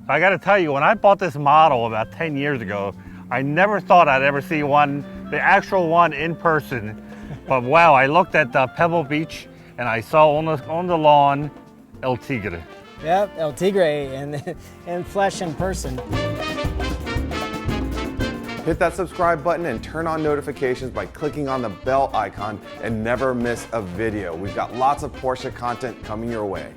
I got to tell you, when I bought this model about 10 years ago, I never thought I'd ever see one, the actual one in person. But wow, I looked at Pebble Beach and I saw on the lawn El Tigre. Yep, El Tigre in flesh and person. Hit that subscribe button and turn on notifications by clicking on the bell icon and never miss a video. We've got lots of Porsche content coming your way.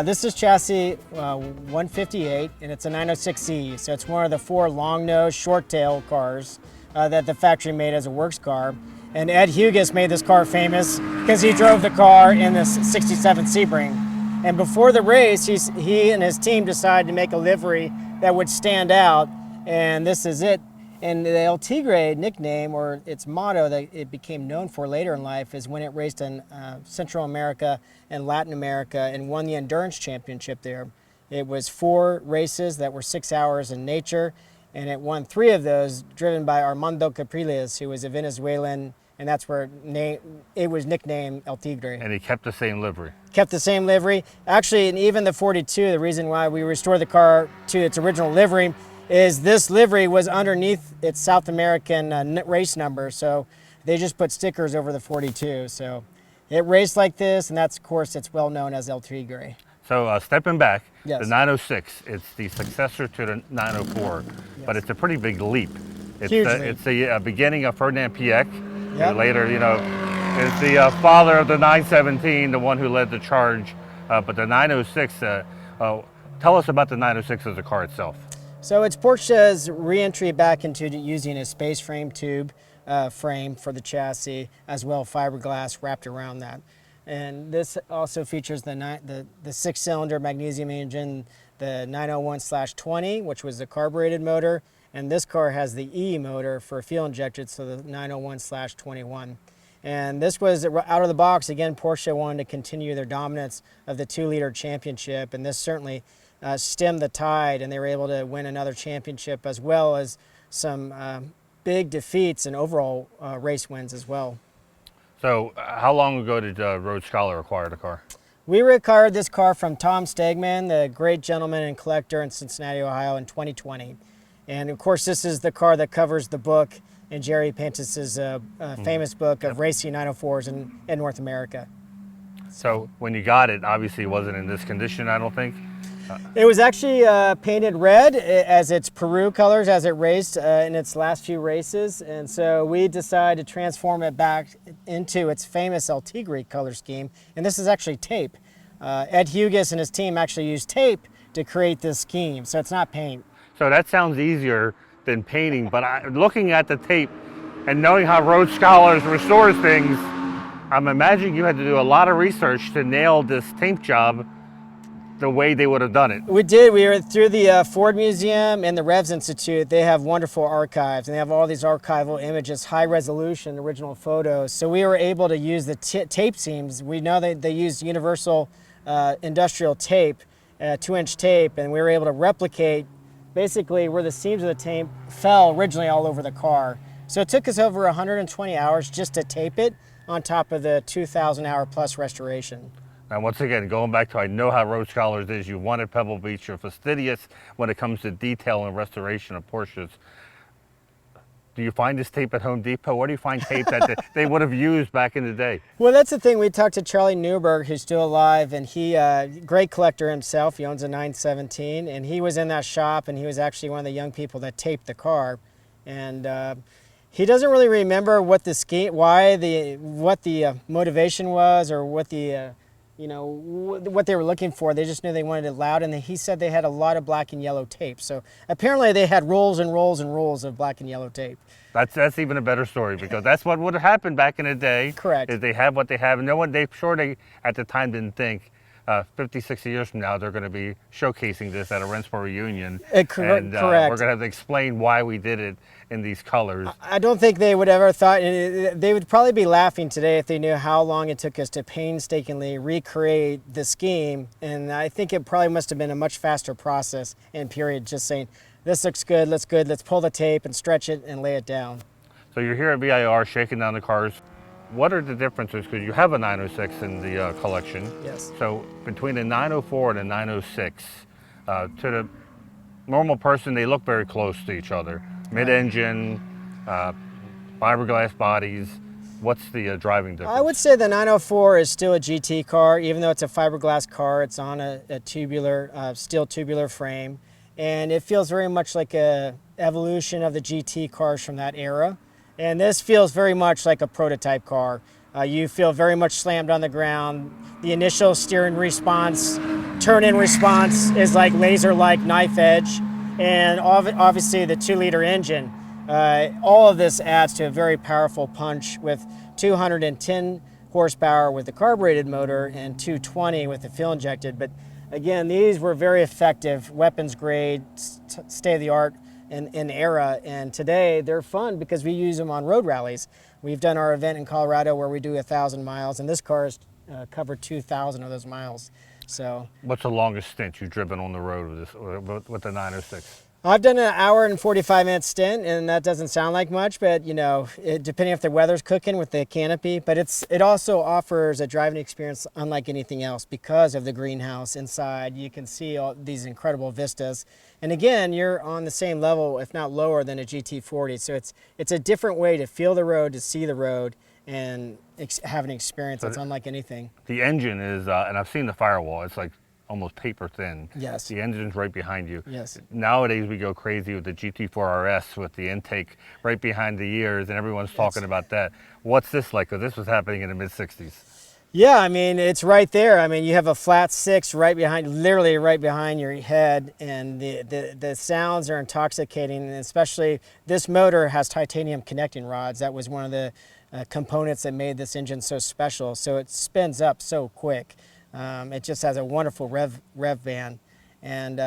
This is chassis 158, and it's a 906E, so it's one of the 4 long-nose, short-tail cars that the factory made as a works car. And Ed Hughes made this car famous because he drove the car in the 67 Sebring. And before the race, he and his team decided to make a livery that would stand out, and this is it. And the El Tigre nickname, or its motto that it became known for later in life, is when it raced in Central America and Latin America and won the Endurance Championship there. It was 4 races that were 6 hours in nature, and it won 3 of those, driven by Armando Capriles, who was a Venezuelan, and that's where it was nicknamed El Tigre. And he kept the same livery. Kept the same livery. Actually, and even the 42, the reason why we restored the car to its original livery is this livery was underneath its South American race number, so they just put stickers over the 42. So it raced like this, and that's, of course, it's well known as El Tigre. So stepping back, yes. The 906, it's the successor to the 904, yes. But it's a pretty big leap. It's the beginning of Ferdinand Piech. Yep. Later, is the father of the 917, the one who led the charge. But the 906, tell us about the 906 as a car itself. So it's Porsche's re-entry back into using a space frame tube frame for the chassis, as well as fiberglass wrapped around that. And this also features the 6-cylinder magnesium engine, the 901/20, which was the carbureted motor, and this car has the E motor for fuel injected, so the 901/21. And this was out of the box. Again, Porsche wanted to continue their dominance of the 2-liter championship, and this certainly stemmed the tide, and they were able to win another championship, as well as some big defeats and overall race wins as well. So how long ago did Road Scholar acquire the car? We acquired this car from Tom Stegman, the great gentleman and collector in Cincinnati, Ohio, in 2020. And of course, this is the car that covers the book in Jerry Pantis's famous book of racing 904s in North America. So when you got it, obviously it wasn't in this condition, I don't think. It was actually painted red as its Peru colors as it raced in its last few races, and so we decided to transform it back into its famous El Tigre color scheme, and this is actually tape. Ed Hughes and his team actually used tape to create this scheme, so it's not paint. So that sounds easier than painting, but looking at the tape and knowing how Road Scholars restores things, I'm imagining you had to do a lot of research to nail this tape job the way they would have done it. We did. We were through the Ford Museum and the Revs Institute. They have wonderful archives, and they have all these archival images, high resolution, original photos. So we were able to use the tape seams. We know that they used universal industrial tape, 2-inch tape, and we were able to replicate basically where the seams of the tape fell originally all over the car. So it took us over 120 hours just to tape it on top of the 2,000-hour plus restoration. Now, once again, going back to I know how Road Scholars is, you wanted Pebble Beach, you're fastidious when it comes to detail and restoration of Porsches. Do you find this tape at Home Depot? Where do you find tape that they would have used back in the day? Well, that's the thing. We talked to Charlie Newberg, who's still alive, and he, great collector himself. He owns a 917, and he was in that shop, and he was actually one of the young people that taped the car. And he doesn't really remember what the scheme, what the motivation was, or what the what they were looking for. They just knew they wanted it loud, and he said they had a lot of black and yellow tape. So apparently they had rolls and rolls and rolls of black and yellow tape. That's even a better story, because that's what would have happened back in the day. Correct. Is they have what they have. No one, they at the time didn't think 50, 60 years from now they're going to be showcasing this at a Rensport reunion. Correct. And we're going to have to explain why we did it in these colors. I don't think they would ever thought, they would probably be laughing today if they knew how long it took us to painstakingly recreate the scheme. And I think it probably must have been a much faster process and period, just saying, this looks good, let's pull the tape and stretch it and lay it down. So you're here at VIR shaking down the cars. What are the differences? Because you have a 906 in the collection. Yes. So between the 904 and the 906, To the normal person, they look very close to each other. Mid-engine, fiberglass bodies. What's the driving difference? I would say the 904 is still a GT car, even though it's a fiberglass car. It's on a tubular, steel tubular frame, and it feels very much like a evolution of the GT cars from that era. And this feels very much like a prototype car. You feel very much slammed on the ground. The initial steering response, turn-in response is like laser-like knife edge, and obviously the 2-liter engine. All of this adds to a very powerful punch with 210 horsepower with the carbureted motor and 220 with the fuel-injected. But again, these were very effective, weapons-grade, state-of-the-art in era. And today they're fun because we use them on road rallies. We've done our event in Colorado where we do 1,000 miles, and this car has covered 2,000 of those miles. So, what's the longest stint you've driven on the road with the 906? I've done an hour and 45-minute stint, and that doesn't sound like much, but you know, depending if the weather's cooking with the canopy, but it also offers a driving experience unlike anything else because of the greenhouse inside. You can see all these incredible vistas, and again, you're on the same level, if not lower, than a GT40. So it's a different way to feel the road, to see the road, and have an experience that's unlike anything. The engine is, and I've seen the firewall. It's like almost paper thin. Yes. The engine's right behind you. Yes. Nowadays we go crazy with the GT4 RS with the intake right behind the ears, and everyone's talking about that. What's this like? Because this was happening in the mid-60s. Yeah, I mean, it's right there. I mean, you have a flat 6 right behind, literally right behind your head, and the sounds are intoxicating, and especially this motor has titanium connecting rods. That was one of the components that made this engine so special. So it spins up so quick. It just has a wonderful rev band, and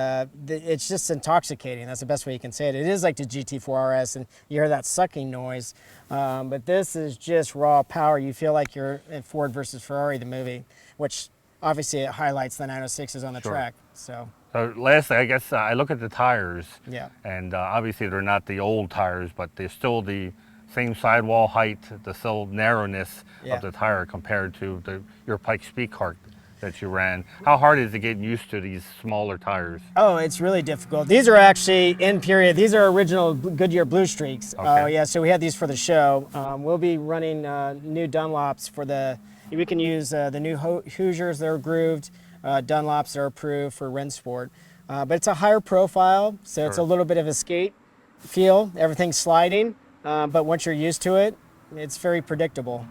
it's just intoxicating. That's the best way you can say it. It is like the GT4 RS, and you hear that sucking noise, but this is just raw power. You feel like you're in Ford versus Ferrari, the movie, which obviously it highlights the 906s on the track. So lastly, I guess I look at the tires, yeah, and obviously they're not the old tires, but they're still the same sidewall height, the still narrowness of the tire compared to your Pikes Peak car that you ran. How hard is it getting used to these smaller tires? Oh, it's really difficult. These are actually in period. These are original Goodyear Blue Streaks. Okay. Yeah, so we had these for the show. We'll be running new Dunlops for we can use the new Hoosiers, they're grooved, Dunlops are approved for Rennsport. But it's a higher profile, so it's a little bit of a skate feel. Everything's sliding, but once you're used to it, it's very predictable.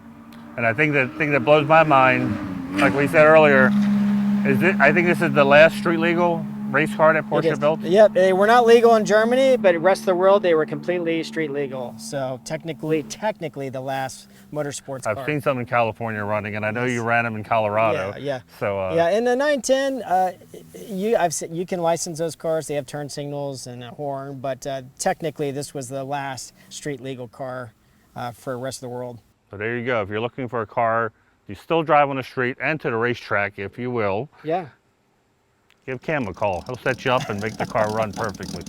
And I think the thing that blows my mind, like we said earlier, I think this is the last street legal race car that Porsche built? Yep, they were not legal in Germany, but the rest of the world, they were completely street legal. So technically the last motorsports car. I've seen some in California running, and I know you ran them in Colorado. Yeah. So, yeah, in the 910, you can license those cars. They have turn signals and a horn, but technically this was the last street legal car for the rest of the world. So there you go. If you're looking for a car, you still drive on the street and to the racetrack, if you will. Yeah. Give Cam a call. He'll set you up and make the car run perfectly.